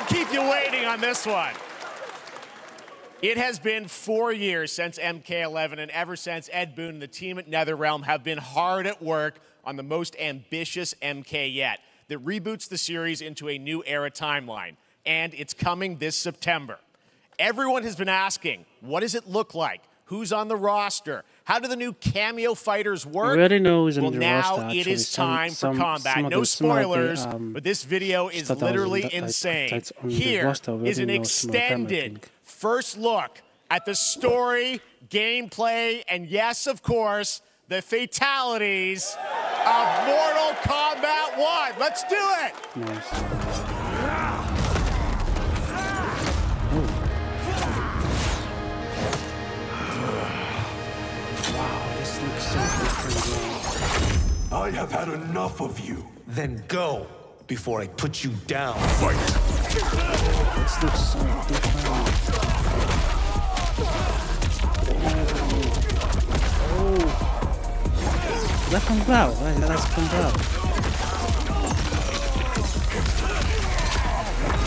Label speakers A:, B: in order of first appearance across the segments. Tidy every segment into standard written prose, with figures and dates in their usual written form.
A: keep you waiting on this one. It has been 4 years since MK11, and ever since, Ed Boon and the team at NetherRealm have been hard at work on the most ambitious MK yet that reboots the series into a new era timeline, and it's coming this September. Everyone has been asking, what does it look like? Who's on the roster? How do the new Kameo Fighters work?
B: We already know who's in
A: well,
B: the
A: now
B: roster,
A: it is time for
B: some
A: combat.
B: of
A: No
B: the
A: spoilers, but this video is
B: stuff that was
A: literally
B: on
A: insane.
B: the
A: Here
B: roster, we
A: is an
B: already know some of them, I
A: extended
B: think.
A: first look at the story, gameplay, and yes, of course, the fatalities of Mortal Kombat 1. Let's do it!
B: Nice. Wow, this looks so different, bro.
C: I have had enough of you.
D: Then go before I put you down.
C: Fight!
B: This looks so different. Oh. Let him go. Let's come out.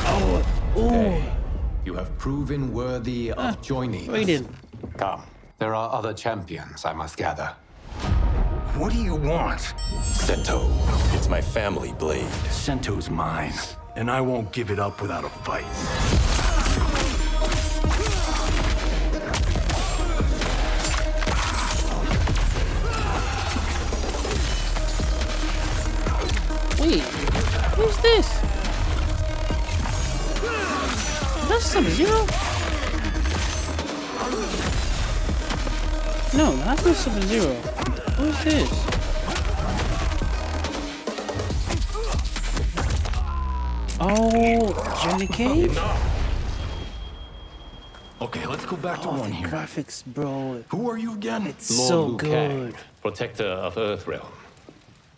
B: Oh. Oh.
E: Hey, you have proven worthy of joining
B: We
E: us.
B: didn't.
E: Come. There are other champions, I must gather.
C: What do you want?
F: Sento, it's my family blade.
C: Sento's mine, and I won't give it up without a fight.
B: Wait, who's this? That's Sub-Zero? No, that's not Sub-Zero. Who's this? Oh, Johnny Cage?
C: Okay, let's go back to one here.
B: Graphics, bro.
C: Who are you again?
B: It's so
F: Liu
B: good.
F: Kang, protector of Earthrealm.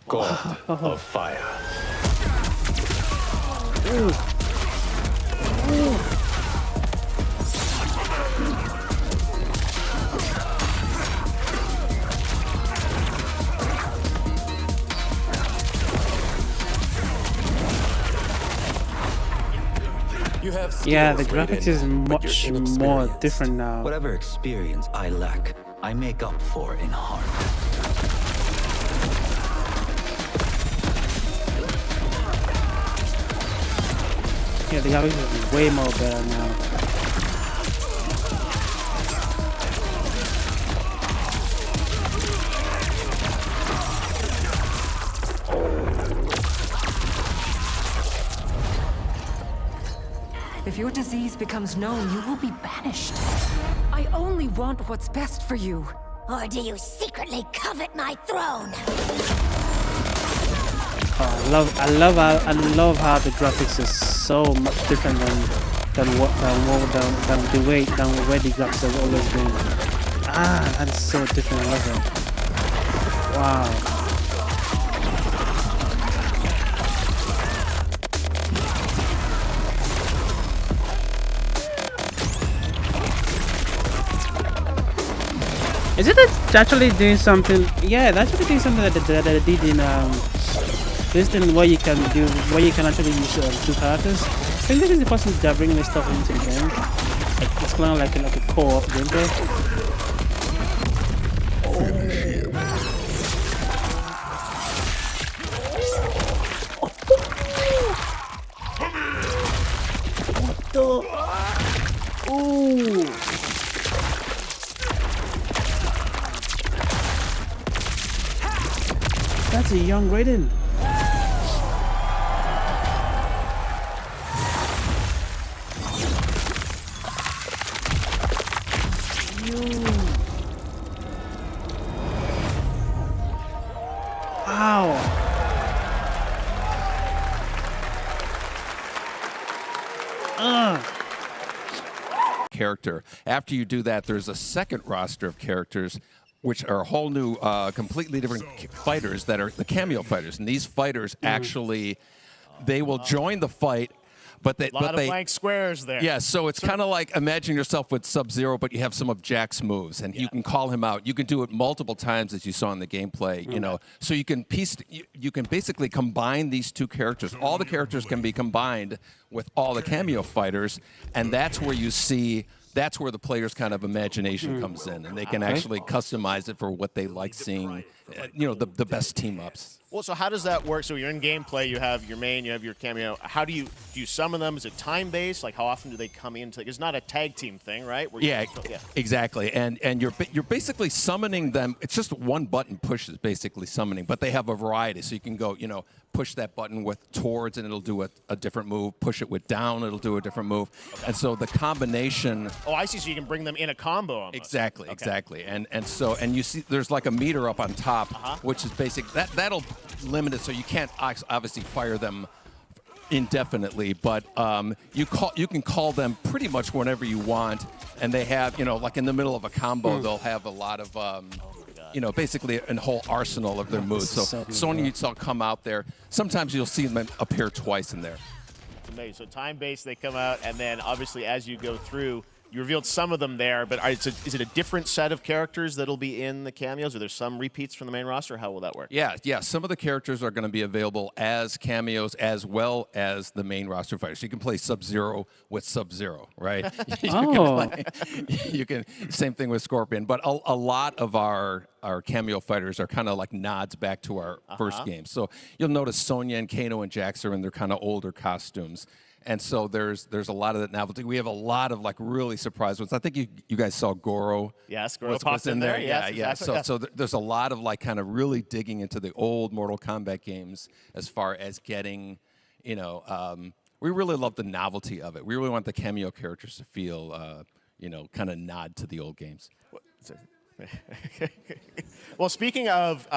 F: God of fire.
B: Ooh. Ooh.
F: You have
B: Yeah, the
F: skills,
B: graphics
F: Raiden,
B: is
F: but
B: much
F: you're
B: more
F: inexperienced.
B: different now.
G: Whatever experience I lack, I make up for in heart.
B: Yeah, the graphics is way more better now.
H: If your disease becomes known, you will be banished. I only want what's best for you.
I: Or do you secretly covet my throne?
B: Oh, I love how the graphics is so much different than the way the graphics have always been. Ah, that's so different. I love it. Wow. Is it actually doing something? Yeah, it's actually doing something that they did in this thing where you can actually use two characters. I think this is the person that bringing this stuff into the game. Like, it's kind of like a co-op gameplay. What the? Ooh. That's a young Raiden. Wow.
J: Character. After you do that, there's a second roster of characters which are a whole new, completely different fighters that are the Kameo Fighters. And these fighters actually, they will join the fight, but they
A: A lot of blank squares there.
J: Yeah, so it's kind of like imagine yourself with Sub-Zero, but you have some of Jack's moves, and you can call him out. You can do it multiple times, as you saw in the gameplay. You know, so you can you can basically combine these two characters. All the characters can be combined with all the Kameo Fighters, and that's where you see. That's where the player's kind of imagination comes in, and they can actually customize it for what they like seeing. You know, the best team ups.
A: Well, so how does that work? So you're in gameplay, you have your main, you have your Kameo. How do you summon them? Is it time-based? Like, how often do they come into? It's not a tag team thing, right? Where
J: Exactly. And you're basically summoning them. It's just one button push is basically summoning, but they have a variety. So you can go, you know, push that button with towards, and it'll do a different move. Push it with down, it'll do a different move. Okay. And so the combination.
A: Oh, I see. So you can bring them in a combo almost.
J: Exactly. Exactly. And you see, there's like a meter up on top, which is basic. That'll limit it, so you can't obviously fire them indefinitely, but you can call them pretty much whenever you want, and they have, you know, like in the middle of a combo, they'll have a lot of you know, basically a whole arsenal of their moves. So Sonya, you saw come out there. Sometimes you'll see them appear twice in there.
A: It's amazing. So time-based, they come out, and then obviously as you go through, you revealed some of them there, but is it a different set of characters that'll be in the cameos? Are there some repeats from the main roster? How will that work?
J: Yeah. Some of the characters are going to be available as cameos as well as the main roster fighters. So you can play Sub-Zero with Sub-Zero, right? You can same thing with Scorpion. But a lot of our Kameo Fighters are kind of like nods back to our first game. So you'll notice Sonya and Kano and Jax are in their kind of older costumes. And so there's a lot of that novelty. We have a lot of like really surprise ones. I think you guys saw Goro.
A: Yes, Goro popped in there. Yes,
J: yeah.
A: Exactly.
J: So there's a lot of like kind of really digging into the old Mortal Kombat games as far as getting, you know, we really love the novelty of it. We really want the Kameo characters to feel, you know, kind of nod to the old games.
A: Well, speaking of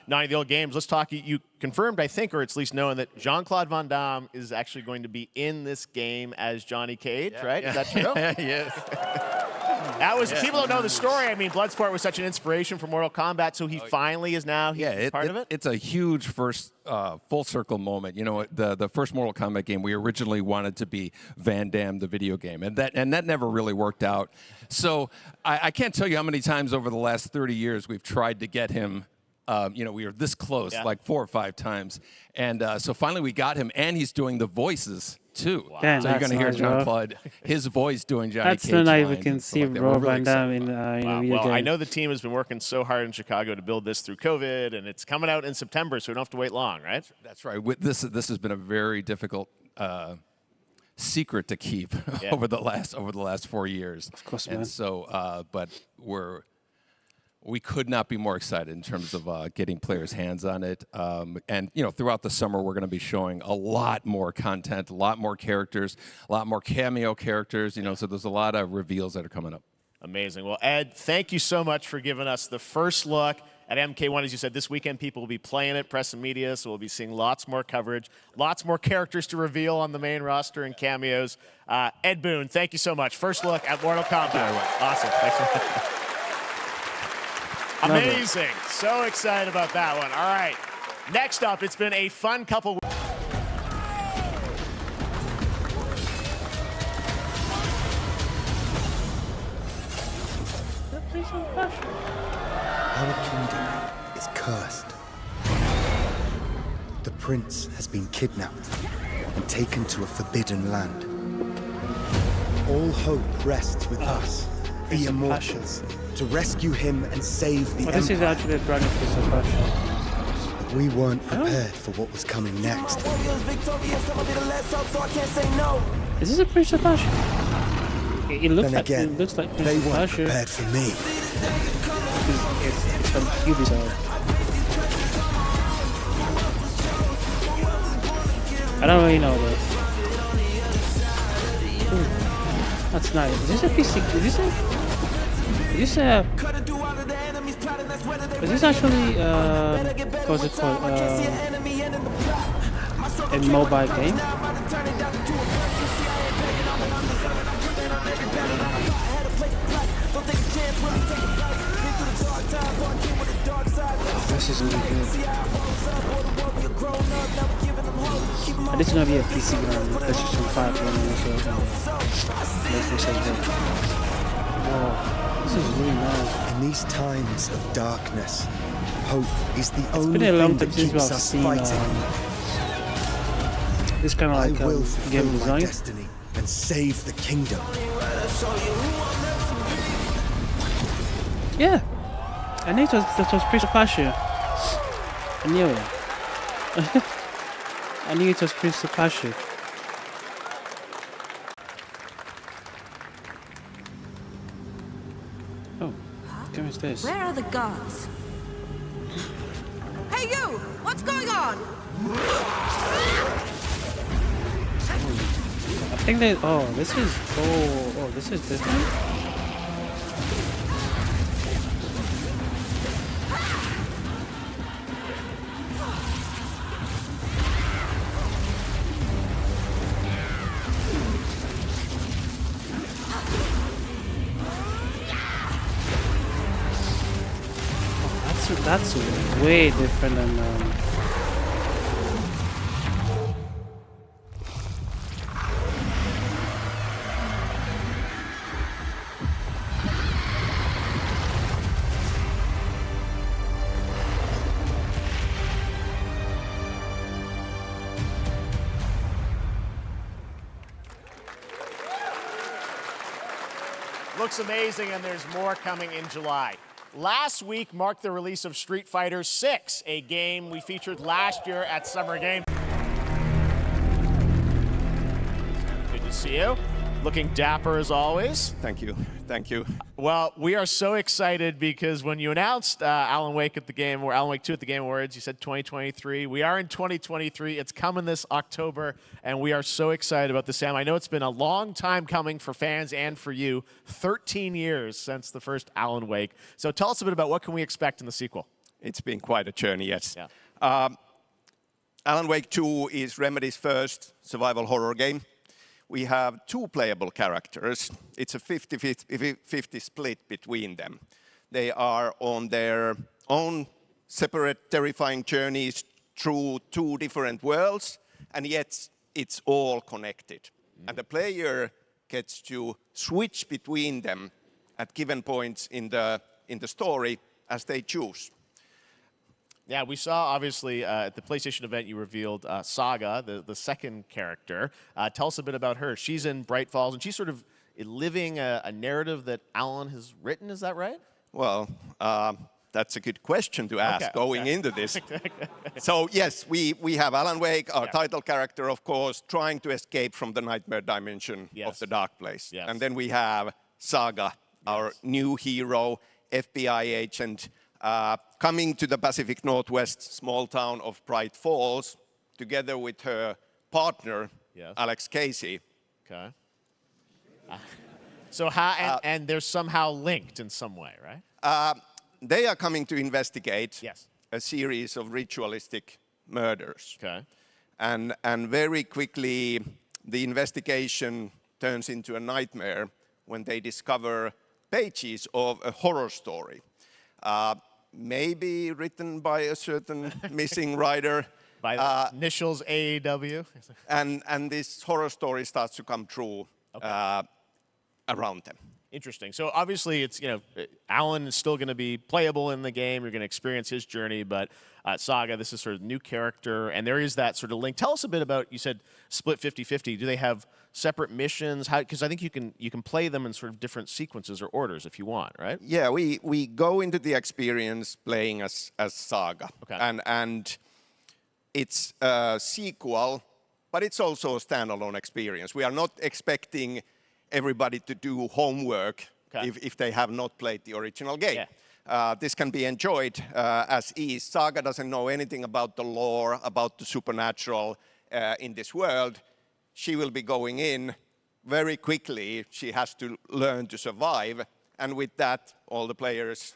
A: nodding the old games, let's talk. You confirmed, I think, or it's at least known that Jean-Claude Van Damme is actually going to be in this game as Johnny Cage, right? Is that true?
J: Yes.
A: That was people don't know the story. I mean, Bloodsport was such an inspiration for Mortal Kombat, so he finally is now part of it.
J: It's a huge first full circle moment. You know, the first Mortal Kombat game we originally wanted to be Van Damme the video game, and that never really worked out. So I can't tell you how many times over the last 30 years we've tried to get him. You know, we were this close, like 4 or 5 times, and so finally we got him, and he's doing the voices too.
B: Wow.
J: So you're going to hear Jean-Claude, his voice doing Johnny Cage.
B: That's the night we can see Rob Van Damme in a video game.
A: Well, I know the team has been working so hard in Chicago to build this through COVID, and it's coming out in September, so we don't have to wait long, right?
J: That's right. This has been a very difficult secret to keep over the last 4 years.
B: Of course, man.
J: And so, but we could not be more excited in terms of getting players' hands on it. And, you know, throughout the summer, we're going to be showing a lot more content, a lot more characters, a lot more Kameo characters, you know, so there's a lot of reveals that are coming up.
A: Amazing. Well, Ed, thank you so much for giving us the first look at MK1. As you said, this weekend people will be playing it, press and media, so we'll be seeing lots more coverage, lots more characters to reveal on the main roster and cameos. Ed Boon, thank you so much. First look at Mortal Kombat. Awesome. Thanks so much. Amazing. So excited about that one. All right. Next up, it's been a fun couple weeks.
K: Our kingdom is cursed. The prince has been kidnapped and taken to a forbidden land. All hope rests with us, the immortals, to rescue him and save the Empire.
B: This is actually a brand new piece of fashion.
K: But we weren't prepared for what was coming next.
B: Is this a Prince of Persia? It looks
K: Then again,
B: it looks like Prince
K: they
B: of
K: weren't
B: Persia.
K: prepared for me.
B: It's from Ubisoft. I don't really know this. Ooh, that's nice. Is this a PC? Is this actually what's it called? A mobile game? This is really good. And this is gonna be a PC game, PlayStation 5 game, so PlayStation 8. Oh, this is really nice.
K: In these times of darkness, hope is the
B: It's
K: only
B: been a long
K: thing
B: time
K: that
B: since
K: keeps
B: we've
K: us
B: seen
K: fighting.
B: this kind of
K: I
B: like
K: will
B: game
K: fulfill my
B: design.
K: destiny and save the kingdom.
B: Yeah, I knew that was Prince Apache. I knew it. I knew it was Prince Apache. Oh, what game is this?
H: Where are the gods? Hey you! What's going on?
B: I think they. Oh, this is. Oh, this is different. That's way different than
A: Looks amazing, and there's more coming in July. Last week marked the release of Street Fighter 6, a game we featured last year at Summer Game. Good to see you. Looking dapper as always.
L: Thank you. Thank you.
A: Well, we are so excited because when you announced Alan Wake at the Game, or Alan Wake 2 at the Game Awards, you said 2023. We are in 2023. It's coming this October, and we are so excited about this, Sam. I know it's been a long time coming for fans and for you. 13 years since the first Alan Wake. So tell us a bit about what can we expect in the sequel.
L: It's been quite a journey, yes.
A: Yeah.
L: Alan Wake 2 is Remedy's first survival horror game. We have two playable characters. It's a 50-50 split between them. They are on their own separate terrifying journeys through two different worlds, and yet it's all connected. And the player gets to switch between them at given points in the story as they choose.
A: Yeah, we saw, obviously, at the PlayStation event, you revealed Saga, the second character. Tell us a bit about her. She's in Bright Falls, and she's sort of living a narrative that Alan has written. Is that right?
L: Well, that's a good question to ask going into this. So, yes, we have Alan Wake, our title character, of course, trying to escape from the nightmare dimension of the dark place.
A: Yes.
L: And then we have Saga, our new hero, FBI agent, coming to the Pacific Northwest small town of Bright Falls, together with her partner, Alex Casey.
A: Okay. So how, and they're somehow linked in some way, right?
L: They are coming to investigate a series of ritualistic murders.
A: Okay.
L: And very quickly, the investigation turns into a nightmare when they discover pages of a horror story. Maybe written by a certain missing writer.
A: By the initials AEW.
L: And this horror story starts to come true around them.
A: Interesting. So obviously, it's, you know, Alan is still going to be playable in the game. You're going to experience his journey, but Saga, this is sort of new character, and there is that sort of link. Tell us a bit about, you said split 50-50. Do they have separate missions? Because I think you can play them in sort of different sequences or orders if you want, right?
L: Yeah, we go into the experience playing as Saga, and it's a sequel, but it's also a standalone experience. We are not expecting everybody to do homework if they have not played the original game. This can be enjoyed as is. Saga doesn't know anything about the lore, about the supernatural in this world. She will be going in very quickly. She has to learn to survive. And with that, all the players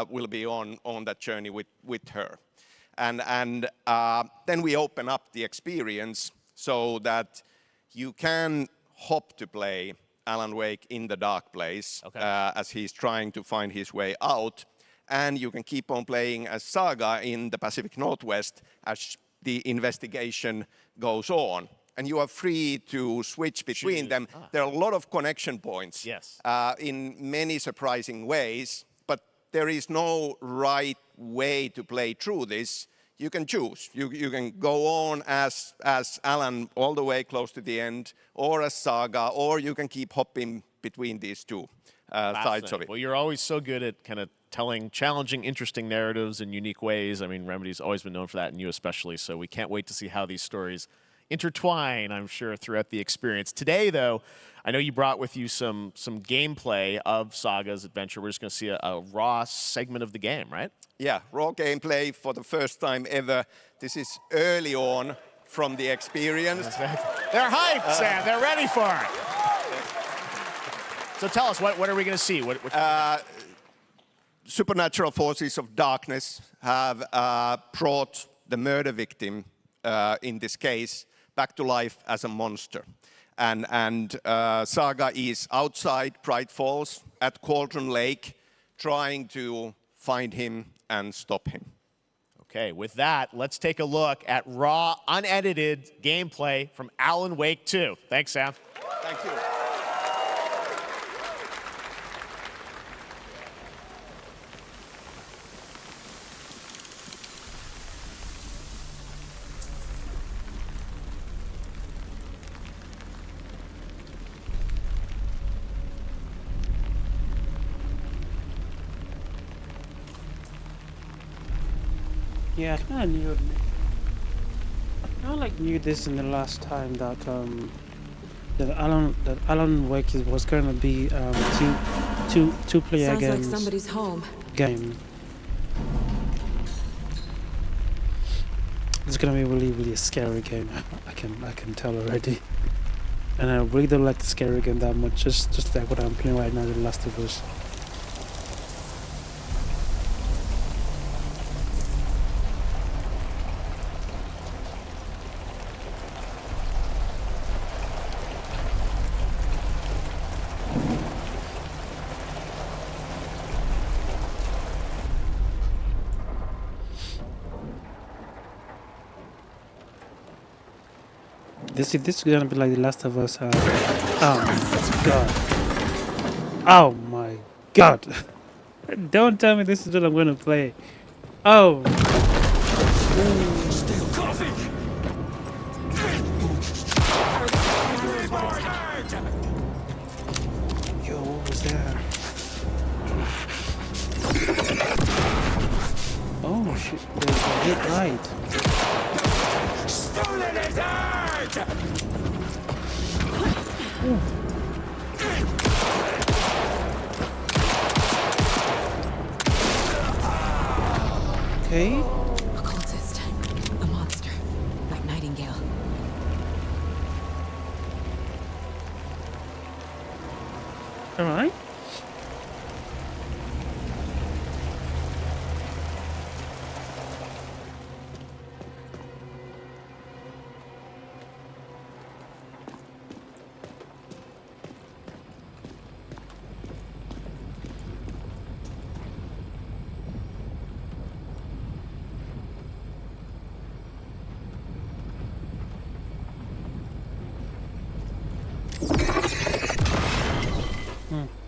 L: will be on that journey with her. And then we open up the experience so that you can hop to play Alan Wake in the dark place as he's trying to find his way out. and you can keep on playing as Saga in the Pacific Northwest as the investigation goes on. And you are free to switch between them. There are a lot of connection points in many surprising ways, but there is no right way to play through this. You can choose. You can go on as Alan all the way close to the end, or as Saga, or you can keep hopping between these two sides of it.
A: Well, you're always so good at kind of telling challenging, interesting narratives in unique ways. I mean, Remedy's always been known for that, and you especially, so we can't wait to see how these stories intertwine, I'm sure, throughout the experience. Today, though, I know you brought with you some gameplay of Saga's adventure. We're just going to see a raw segment of the game, right?
L: Yeah, raw gameplay for the first time ever. This is early on from the experience.
A: They're hyped, Sam. They're ready for it. So tell us, what are we going to see?
L: Supernatural forces of darkness have brought the murder victim, in this case, back to life as a monster. And Saga is outside Bright Falls at Cauldron Lake, trying to find him and stop him.
A: Okay, with that, let's take a look at raw, unedited gameplay from Alan Wake 2. Thanks, Sam.
L: Thank you.
B: Yeah, I kind of knew this in the last time that Alan Wake was going to be two player
H: Sounds
B: games.
H: like somebody's home.
B: Game. It's gonna be really a scary game. I can tell already. And I really don't like the scary game that much. Just like what I'm playing right now, The Last of Us. This is gonna be like The Last of Us. Oh my god! Oh my god! Don't tell me this is what I'm gonna play. Oh.
C: Still coffee.
B: Yo, what was that? Oh shit! There's a hit right.
C: Stolen his heart!
B: Okay.
H: A cultist. A monster. Like Nightingale.
B: Alright.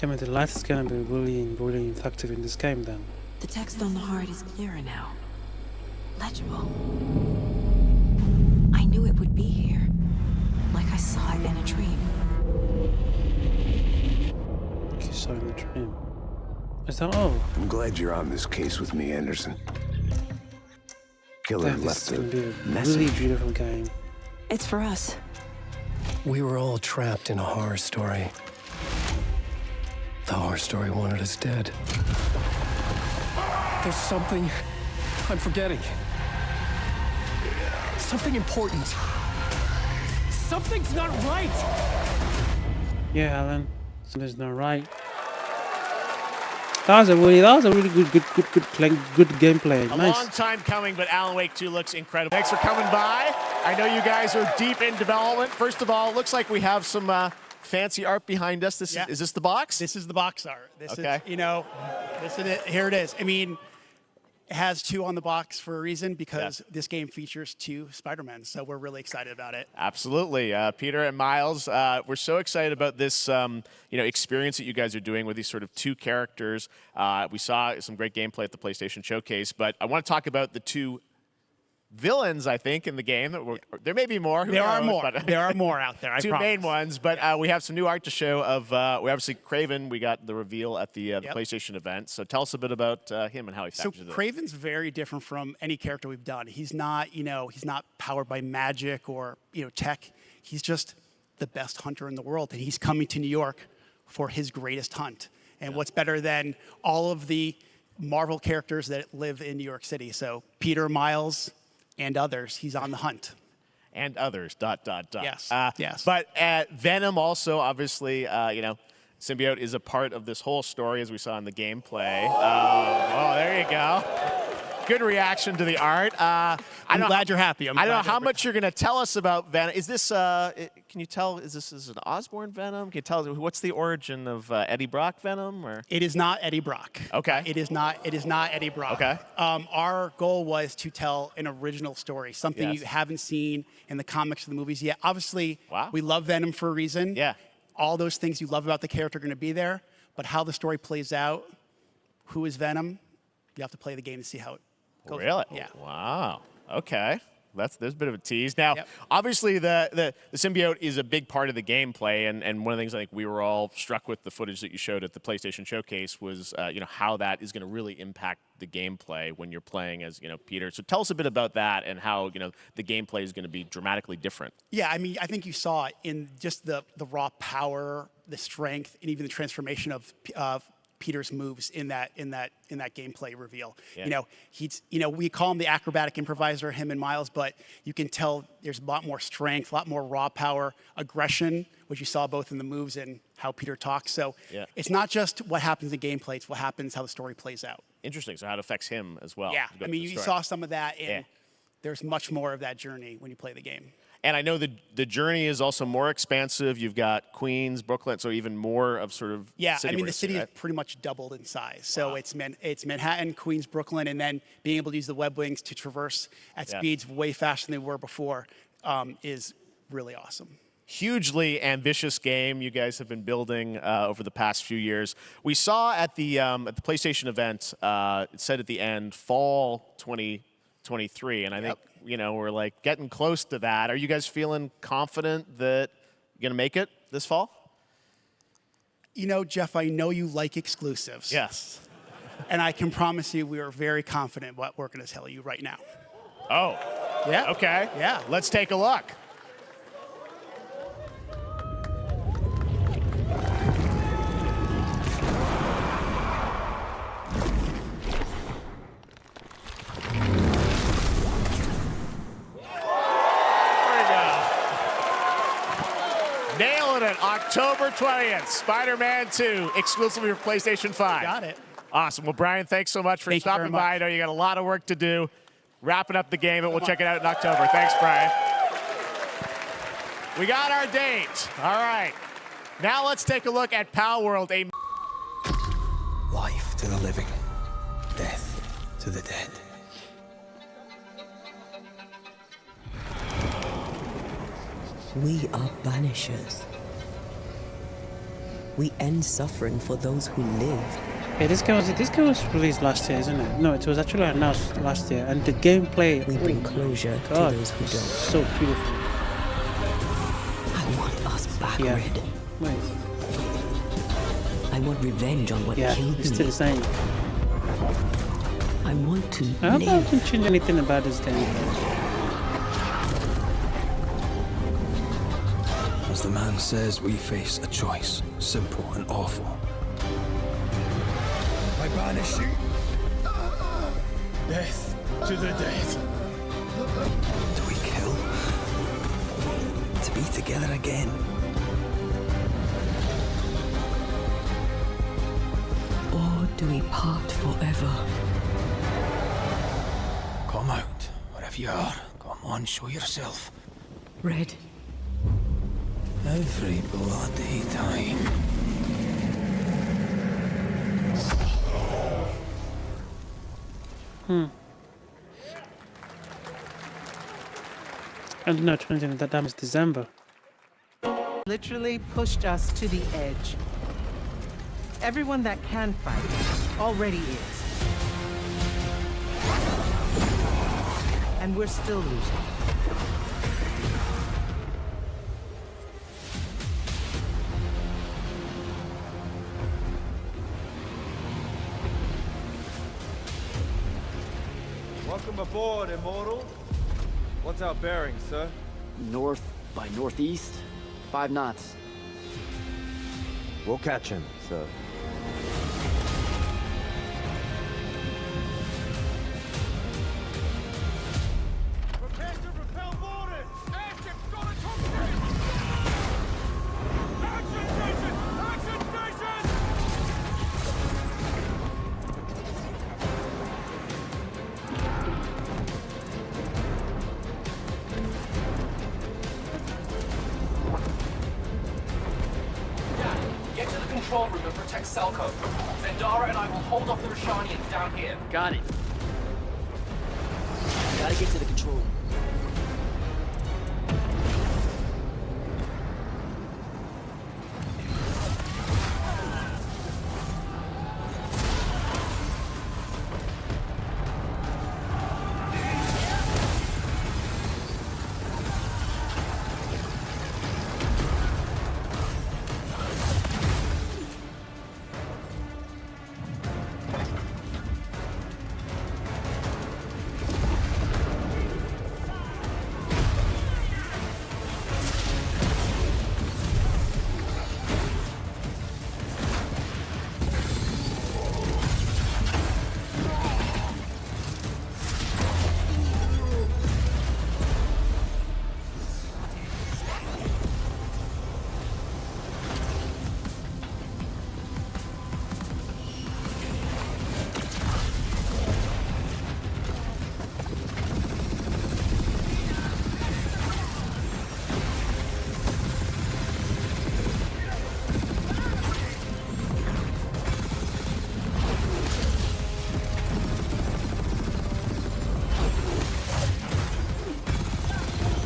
B: I mean, the light is gonna be really effective in this game then.
H: The text on the heart is clearer now. Legible. I knew it would be here. Like I saw it in a dream.
B: You saw in the dream. Is that all?
C: I'm glad you're on this case with me, Anderson. Killer
B: This
C: left
B: is gonna be a
C: a message.
B: really beautiful game.
H: It's for us.
M: We were all trapped in a horror story. The horror story wanted us dead. There's something I'm forgetting. Something important. Something's not right!
B: Yeah, Alan. Something's not right. That was a really good gameplay.
A: A
B: Nice.
A: long time coming, but Alan Wake 2 looks incredible. Thanks for coming by. I know you guys are deep in development. First of all, it looks like we have some fancy art behind us. Is this the box?
N: This is the box art. This
A: okay.
N: is, this is it. Here it is. I mean, it has 2 on the box for a reason, because this game features 2 Spider-Men, so we're really excited about it.
A: Absolutely. Peter and Miles, we're so excited about this experience that you guys are doing with these sort of 2 characters. We saw some great gameplay at the PlayStation Showcase, but I want to talk about the 2 villains, I think, in the game. There may be more.
N: There are more. There are more out there, I
A: 2
N: promise.
A: main ones, but we have some new art to show of, we obviously, Kraven, we got the reveal at the PlayStation event. So tell us a bit about him and how he factors in.
N: So Kraven's very different from any character we've done. He's not, he's not powered by magic or, tech. He's just the best hunter in the world, and he's coming to New York for his greatest hunt. And what's better than all of the Marvel characters that live in New York City? So Peter, Miles, and others, he's on the hunt.
A: And others, ...
N: Yes, yes.
A: But Venom also, obviously, Symbiote is a part of this whole story, as we saw in the gameplay. Oh, there you go. Good reaction to the art.
N: I'm glad you're happy.
A: I don't know how much you're going to tell us about Venom. Is this, can you tell, is this an Osborn Venom? Can you tell, what's the origin of Eddie Brock Venom? Or?
N: It is not Eddie Brock.
A: Okay.
N: It is not Eddie Brock.
A: Okay.
N: Our goal was to tell an original story, something you haven't seen in the comics or the movies yet. Obviously, we love Venom for a reason.
A: Yeah.
N: All those things you love about the character are going to be there, but how the story plays out, who is Venom, you have to play the game to see how it goes.
A: Really?
N: Yeah.
A: Wow. Okay. There's a bit of a tease. Now, obviously, the symbiote is a big part of the gameplay, and one of the things I think we were all struck with the footage that you showed at the PlayStation Showcase was, how that is going to really impact the gameplay when you're playing as, Peter. So tell us a bit about that and how, the gameplay is going to be dramatically different.
N: Yeah, I mean, I think you saw it in just the raw power, the strength, and even the transformation of Peter's moves in that gameplay reveal.
A: Yeah.
N: We call him the acrobatic improviser, him and Miles, but you can tell there's a lot more strength, a lot more raw power, aggression, which you saw both in the moves and how Peter talks. So it's not just what happens in gameplay, it's what happens, how the story plays out.
A: Interesting. So how it affects him as well.
N: Yeah, I mean, you saw some of that, and there's much more of that journey when you play the game.
A: And I know the journey is also more expansive. You've got Queens, Brooklyn, so even more of sort of
N: I mean, the city is pretty much doubled in size. So it's Manhattan, Queens, Brooklyn, and then being able to use the web wings to traverse at speeds way faster than they were before is really awesome.
A: Hugely ambitious game you guys have been building over the past few years. We saw at the PlayStation event, it said at the end, fall 2023, and I think we're like getting close to that. Are you guys feeling confident that you're gonna make it this fall?
N: Jeff, I know you like exclusives.
A: Yes.
N: And I can promise you we are very confident what we're gonna tell you right now.
A: Oh.
N: Yeah.
A: Okay.
N: Yeah.
A: Let's take a look. October 20th, Spider-Man 2, exclusively for PlayStation 5.
N: Got it.
A: Awesome. Well, Brian, thanks so much for stopping by. I know you got a lot of work to do. Wrapping up the game, and we'll check it out in October. Thanks, Brian. We got our date. All right. Now let's take a look at Pal World.
K: Life to the living, death to the dead.
O: We are banishers. We end suffering for those who live.
B: Yeah, this game was released last year, isn't it? No, it was actually announced last year, and the gameplay.
O: We bring closure to those who don't.
B: So beautiful.
O: I want us back, Red.
B: Wait.
O: I want revenge on what killed me.
B: It's still the same.
O: I want to
B: I hope I
O: live.
B: haven't changed anything about this game.
K: As the man says, we face a choice, simple and awful. I banish you. Death to the dead. Do we kill? To be together again.
O: Or do we part forever?
K: Come out, wherever you are. Come on, show yourself.
O: Red.
M: Every bloody time.
B: And no, that was December.
P: Literally pushed us to the edge. Everyone that can fight already is. And we're still losing.
Q: Welcome aboard, Immortal. What's our bearing, sir?
R: North by northeast, 5 knots.
Q: We'll catch him, sir. Prepare to repel boarders! Airship's got a cockpit! Action station! Action station!
S: Get to the control room and protect Selco. Zendara and I will hold off the Rashanians down here.
R: Got it. Gotta get to the control room.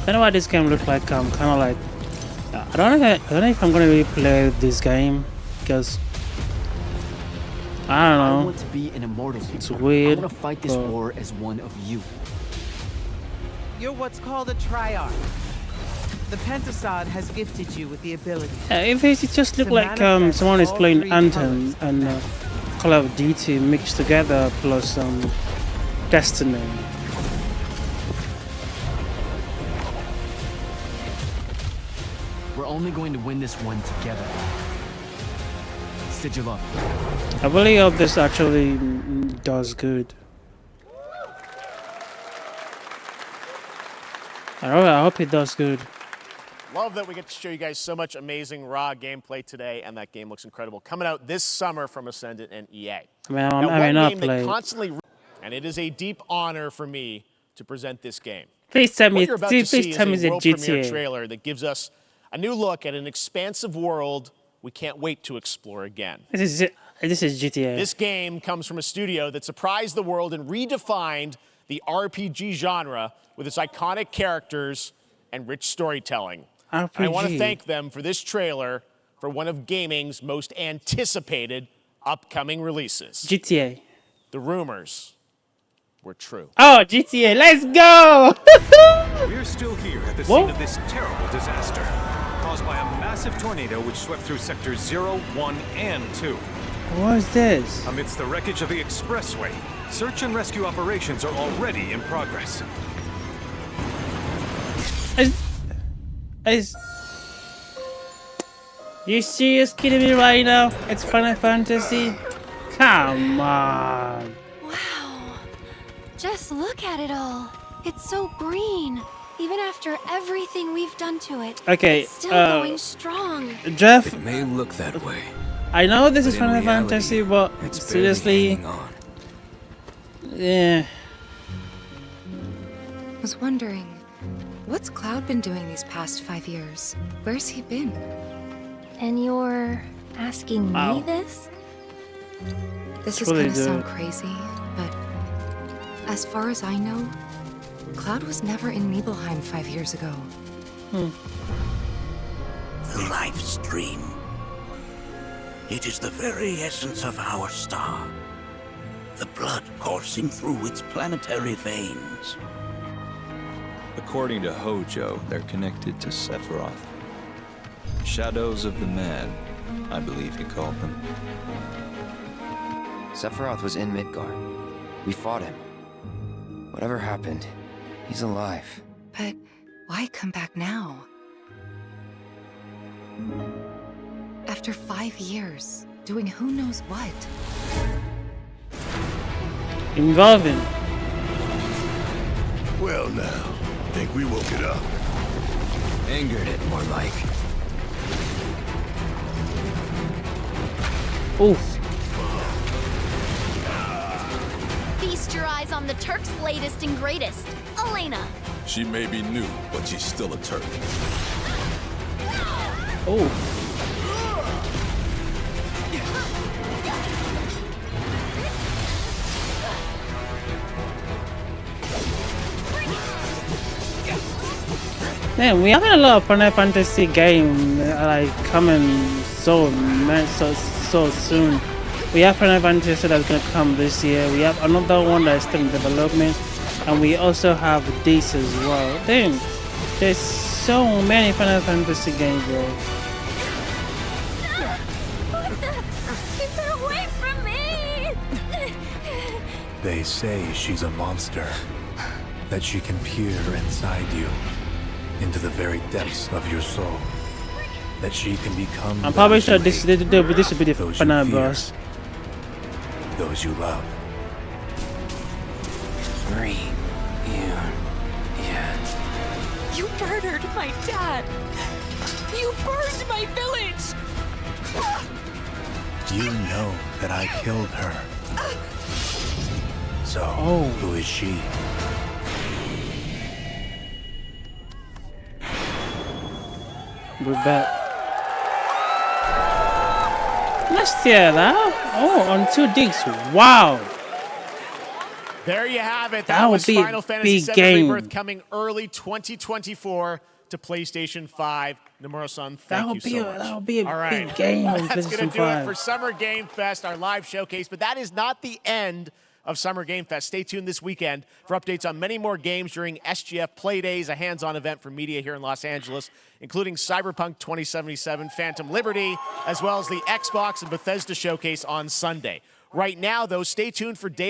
B: I know what this game looks like. Kind of like I don't know if I'm gonna really play this game because I don't know.
R: I want to be an immortal.
B: It's weird.
R: I want to fight this war as one of you.
P: You're what's called a triarch. The Pentasod has gifted you with the ability.
B: If it just look like someone is playing Anthem and Call of Duty mixed together plus Destiny.
R: We're only going to win this one together. Sigil up.
B: I really hope this actually does good. I hope it does good.
A: Love that we get to show you guys so much amazing raw gameplay today, and that game looks incredible. Coming out this summer from Ascendant and EA.
B: I may not play.
A: And it is a deep honor for me to present this game.
B: Please tell me,
A: please
B: tell me it's a
A: world premiere
B: GTA.
A: trailer that gives us a new look at an expansive world we can't wait to explore again.
B: This is GTA.
A: This game comes from a studio that surprised the world and redefined the RPG genre with its iconic characters and rich storytelling. And I want to thank them for this trailer for one of gaming's most anticipated upcoming releases.
B: GTA.
A: The rumors were true.
B: Oh, GTA, let's go!
T: We're still here at the scene of this terrible disaster, caused by a massive tornado which swept through sectors 0, 1, and 2.
B: What is this?
T: Amidst the wreckage of the expressway, search and rescue operations are already in progress.
B: You serious kidding me right now? It's Final Fantasy? Come on.
I: Wow. Just look at it all. It's so green. Even after everything we've done to it,
B: Okay,
I: it's still going strong.
B: Jeff,
M: It may look that way.
B: I know this is
M: in
B: Final
M: reality,
B: Fantasy, but
M: it's
B: seriously,
M: barely hanging on.
B: yeah.
H: Was wondering, What's Cloud been doing these past 5 years? Where's he been?
I: And you're asking me this?
H: This is gonna sound crazy, but as far as I know, Cloud was never in Nibelheim 5 years ago.
U: The life stream. It is the very essence of our star. The blood coursing through its planetary veins.
V: According to Hojo, they're connected to Sephiroth. Shadows of the Mad, I believe he called them.
W: Sephiroth was in Midgard. We fought him. Whatever happened, he's alive.
H: But why come back now? After 5 years, doing who knows what?
B: Involving.
C: Well now, think we woke it up.
V: Angered it, more like.
B: Oof.
I: Feast your eyes on the Turk's latest and greatest, Elena.
C: She may be new, but she's still a Turk.
B: Oh. Man, we having a lot of Final Fantasy game like coming so soon. We have Final Fantasy that's gonna come this year. We have another one that's still in development, and we also have this as well. Damn, there's so many Final Fantasy games, bro.
I: Keep her away from me!
X: They say she's a monster, that she can peer inside you, into the very depths of your soul, that she can become.
B: I'm probably sure this will be the final boss.
X: Those you love.
H: You murdered my dad! You burned my village!
X: You know that I killed her. So, who is she?
B: We're back. Let's hear that. Oh, on 2 discs. Wow.
A: There you have it.
B: That would
A: was
B: be a
A: Final Fantasy
B: big
A: VII
B: game.
A: Rebirth coming early 2024 to PlayStation 5. Nomura-san, thank you so much.
B: That would be a
A: All right.
B: big game on
A: That's going
B: PlayStation
A: to do it
B: 5.
A: for Summer Game Fest, our live showcase. But that is not the end of Summer Game Fest. Stay tuned this weekend for updates on many more games during SGF Play Days, a hands-on event for media here in Los Angeles, including Cyberpunk 2077, Phantom Liberty, as well as the Xbox and Bethesda showcase on Sunday. Right now, though, stay tuned for Day